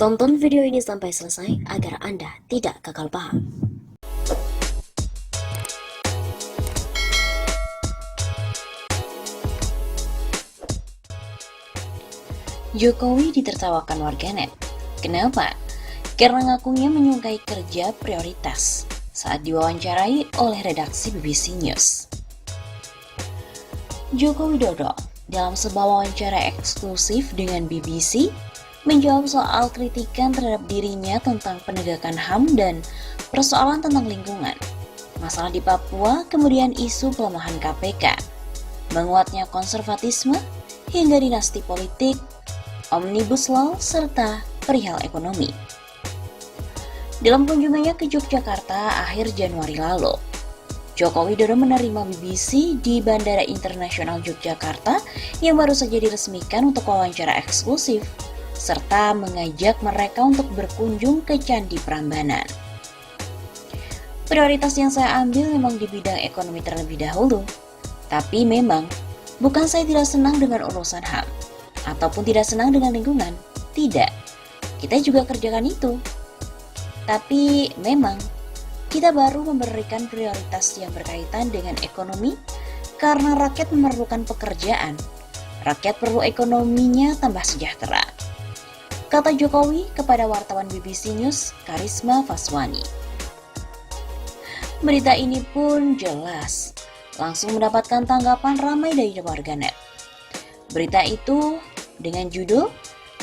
Tonton video ini sampai selesai agar Anda tidak gagal paham. Jokowi ditertawakan warganet. Kenapa? Karena ngakunya menyukai kerja prioritas saat diwawancarai oleh redaksi BBC News. Joko Widodo dalam sebuah wawancara eksklusif dengan BBC menjawab soal kritikan terhadap dirinya tentang penegakan HAM dan persoalan tentang lingkungan, masalah di Papua, kemudian isu pelemahan KPK, menguatnya konservatisme, hingga dinasti politik, Omnibus Law, serta perihal ekonomi. Dalam kunjungannya ke Yogyakarta akhir Januari lalu, Joko Widodo menerima BBC di Bandara Internasional Yogyakarta yang baru saja diresmikan untuk wawancara eksklusif, serta mengajak mereka untuk berkunjung ke Candi Prambanan. Prioritas yang saya ambil memang di bidang ekonomi terlebih dahulu, tapi memang bukan saya tidak senang dengan urusan HAM, ataupun tidak senang dengan lingkungan, tidak. Kita juga kerjakan itu. Tapi memang kita baru memberikan prioritas yang berkaitan dengan ekonomi karena rakyat memerlukan pekerjaan. Rakyat perlu ekonominya tambah sejahtera, kata Jokowi kepada wartawan BBC News Karisma Faswani. Berita ini pun jelas langsung mendapatkan tanggapan ramai dari warganet. Berita itu dengan judul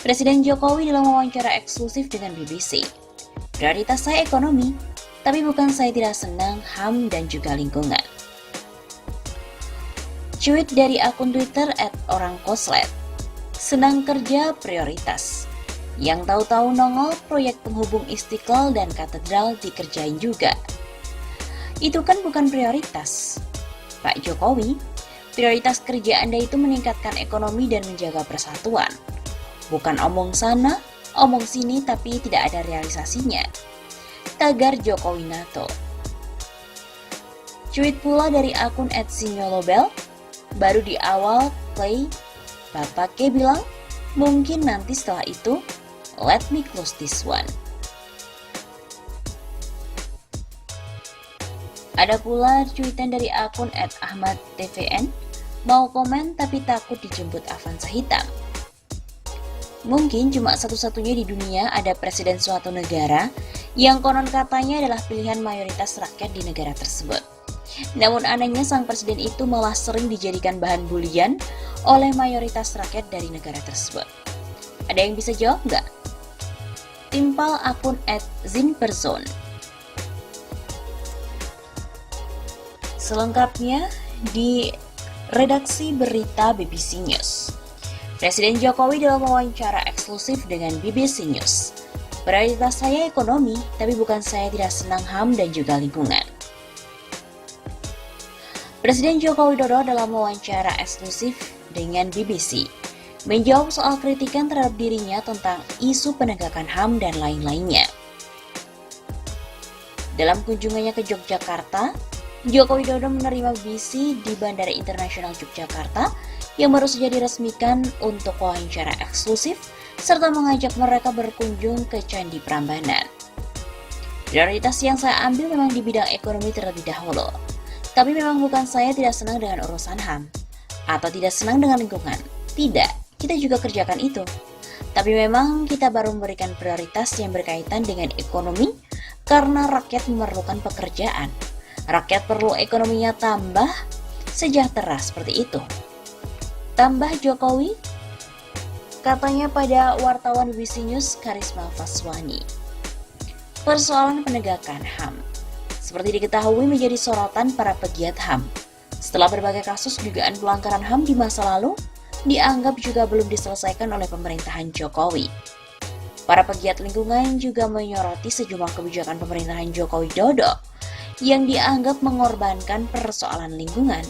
Presiden Jokowi dalam wawancara eksklusif dengan BBC. Prioritas saya ekonomi, tapi bukan saya tidak senang HAM dan juga lingkungan. Tweet dari akun Twitter @orangkoslet. Senang kerja prioritas. Yang tahu-tahu nongol proyek penghubung Istiqlal dan Katedral dikerjain juga. Itu kan bukan prioritas. Pak Jokowi, prioritas kerja Anda itu meningkatkan ekonomi dan menjaga persatuan. Bukan omong sana, omong sini tapi tidak ada realisasinya. Tagar Jokowi NATO. Tweet pula dari akun @sinyolobel. Baru di awal play, Bapak K bilang, mungkin nanti setelah itu, let me close this one. Ada pula cuitan dari akun @ahmadtvn, mau komen tapi takut dijemput Avanza hitam. Mungkin cuma satu-satunya di dunia ada presiden suatu negara yang konon katanya adalah pilihan mayoritas rakyat di negara tersebut. Namun anehnya sang presiden itu malah sering dijadikan bahan bulian oleh mayoritas rakyat dari negara tersebut. Ada yang bisa jawab nggak? Timpal akun @zinperson. Selengkapnya di redaksi berita BBC News. Presiden Jokowi dalam wawancara eksklusif dengan BBC News. Prioritas saya ekonomi, tapi bukan saya tidak senang HAM dan juga lingkungan. Presiden Joko Widodo dalam wawancara eksklusif dengan BBC menjawab soal kritikan terhadap dirinya tentang isu penegakan HAM dan lain-lainnya. Dalam kunjungannya ke Yogyakarta, Joko Widodo menerima BBC di Bandara Internasional Yogyakarta yang baru saja diresmikan untuk wawancara eksklusif serta mengajak mereka berkunjung ke Candi Prambanan. Prioritas yang saya ambil memang di bidang ekonomi terlebih dahulu, tapi memang bukan saya tidak senang dengan urusan HAM atau tidak senang dengan lingkungan. Tidak, kita juga kerjakan itu. Tapi memang kita baru memberikan prioritas yang berkaitan dengan ekonomi karena rakyat memerlukan pekerjaan. Rakyat perlu ekonominya tambah sejahtera seperti itu. Tambah Jokowi, katanya pada wartawan BBC News Karisma Faswani. Persoalan penegakan HAM seperti diketahui menjadi sorotan para pegiat HAM. Setelah berbagai kasus dugaan pelanggaran HAM di masa lalu, dianggap juga belum diselesaikan oleh pemerintahan Jokowi. Para pegiat lingkungan juga menyoroti sejumlah kebijakan pemerintahan Joko Widodo yang dianggap mengorbankan persoalan lingkungan.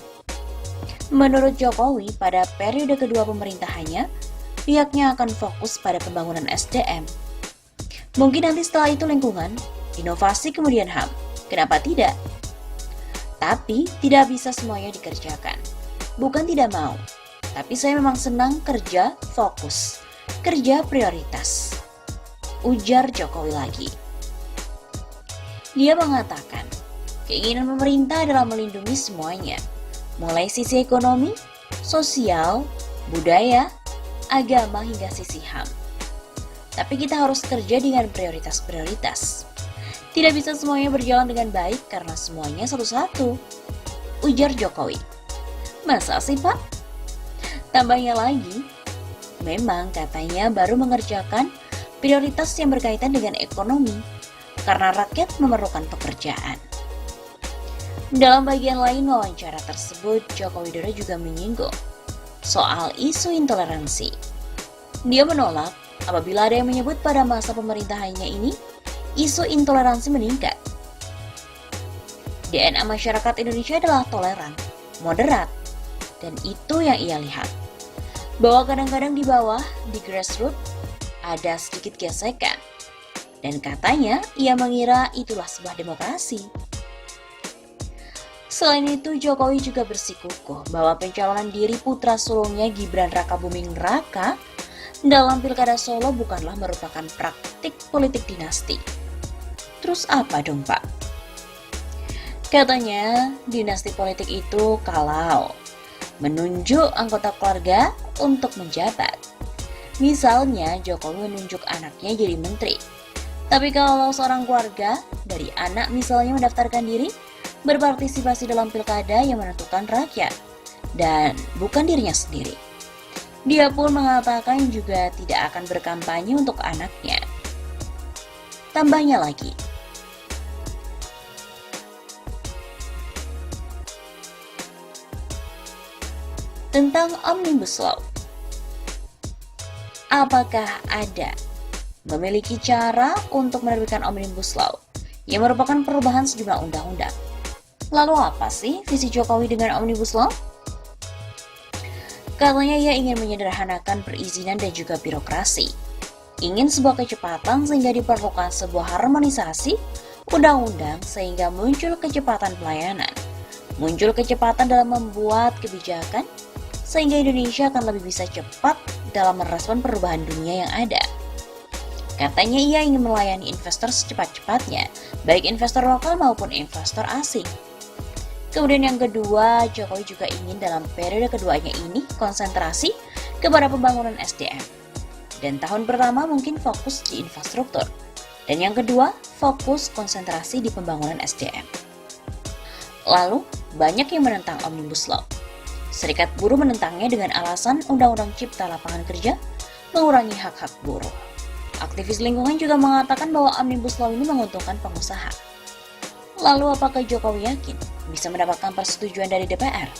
Menurut Jokowi, pada periode kedua pemerintahannya, pihaknya akan fokus pada pembangunan SDM. Mungkin nanti setelah itu lingkungan, inovasi kemudian HAM. Kenapa tidak? Tapi tidak bisa semuanya dikerjakan. Bukan tidak mau, tapi saya memang senang kerja fokus, kerja prioritas. ujar Jokowi lagi. Dia mengatakan, keinginan pemerintah adalah melindungi semuanya, mulai sisi ekonomi, sosial, budaya, agama hingga sisi HAM. Tapi kita harus kerja dengan prioritas-prioritas. Tidak bisa semuanya berjalan dengan baik karena semuanya satu-satu, ujar Jokowi. Masa sih Pak? Tambahnya lagi, memang katanya baru mengerjakan prioritas yang berkaitan dengan ekonomi karena rakyat memerlukan pekerjaan. Dalam bagian lain wawancara tersebut, Joko Widodo juga menyinggung soal isu intoleransi. Dia menolak apabila ada yang menyebut pada masa pemerintahannya ini, isu intoleransi meningkat. DNA masyarakat Indonesia adalah toleran, moderat, dan itu yang ia lihat. Bahwa kadang-kadang di bawah, di grassroots, ada sedikit gesekan. Dan katanya, ia mengira itulah sebuah demokrasi. Selain itu, Jokowi juga bersikukuh bahwa pencalonan diri putra sulungnya Gibran Rakabuming Raka dalam Pilkada Solo bukanlah merupakan praktik politik dinasti. Terus apa dong Pak? Katanya, dinasti politik itu kalau menunjuk anggota keluarga untuk menjabat. Misalnya, Jokowi menunjuk anaknya jadi menteri. Tapi kalau seorang keluarga dari anak misalnya mendaftarkan diri, berpartisipasi dalam pilkada yang menentukan rakyat, dan bukan dirinya sendiri. Dia pun mengatakan juga tidak akan berkampanye untuk anaknya. Tambahnya lagi, tentang Omnibus Law. Apakah ada memiliki cara untuk menerbitkan Omnibus Law yang merupakan perubahan sejumlah undang-undang? Lalu apa sih visi Jokowi dengan Omnibus Law? Katanya ia ingin menyederhanakan perizinan dan juga birokrasi. Ingin sebuah kecepatan sehingga diperlukan sebuah harmonisasi undang-undang sehingga muncul kecepatan pelayanan. Muncul kecepatan dalam membuat kebijakan sehingga Indonesia akan lebih bisa cepat dalam merespon perubahan dunia yang ada. Katanya ia ingin melayani investor secepat-cepatnya, baik investor lokal maupun investor asing. Kemudian yang kedua, Jokowi juga ingin dalam periode keduanya ini konsentrasi kepada pembangunan SDM. Dan tahun pertama mungkin fokus di infrastruktur. Dan yang kedua, fokus konsentrasi di pembangunan SDM. Lalu, banyak yang menentang Omnibus Law. Serikat buruh menentangnya dengan alasan Undang-Undang Cipta Lapangan Kerja mengurangi hak-hak buruh. Aktivis lingkungan juga mengatakan bahwa Omnibus Law ini menguntungkan pengusaha. Lalu apakah Jokowi yakin bisa mendapatkan persetujuan dari DPR?